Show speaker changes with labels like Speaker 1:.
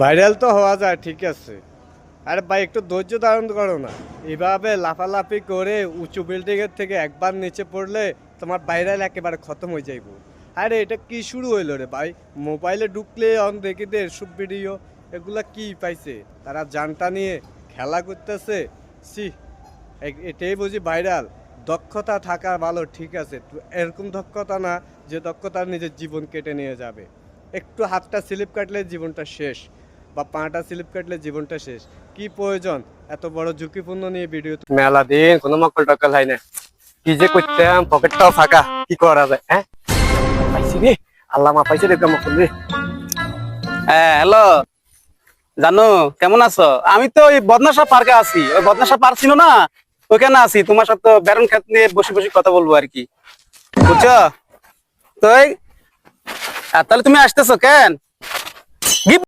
Speaker 1: Viral তো হওয়া যায় ঠিক আছে। আরে ভাই একটু ধৈর্য ধারণ করো না। এভাবে লাফালাফি করে উঁচু বিল্ডিং এর থেকে একবার নিচে পড়লে তোমার ভাইরাল একেবারে খতম হয়ে যাইব। আরে এটা কি শুরু হইলো রে ভাই? মোবাইলে ঢুকলে অন দেখি দে সব ভিডিও, এগুলা কি পাইছে? তারা জানটা নিয়ে খেলা করতেছে। সি, এটাই বুঝি ভাইরাল? দক্ষতা থাকা ভালো ঠিক আছে, এরকম দক্ষতা না যে দক্ষতা নিজের জীবন কেটে নিয়ে যাবে। একটু হাতটা স্লিপ কাটলে জীবনটা শেষ, বা পাটা স্লিপ কাটলে জীবনটা শেষ। কি প্রয়োজন এত বড় ঝুঁকিপূর্ণ নিয়ে ভিডিও? মেলা দিন কোনো মকল টকল হয় না, কি যে করতাম, পকেটটাও ফাঁকা, কি করা যায়? হ্যাঁ পাইছি রে, আল্লাহ মা পাইছে রে মকল রে।
Speaker 2: হ্যাঁ হ্যালো, জানো কেমন আছো? আমি তো ওই বদনাশা পার্কে আছি। ওই বদনাশা পার্ক ছিল না, ওইখানে আছি। তোমার সাথে বেরন ক্ষেত নিয়ে বসে বসে কথা বলবো আর কি, বুঝছো? তো তাহলে তুমি আসতেছো কেন?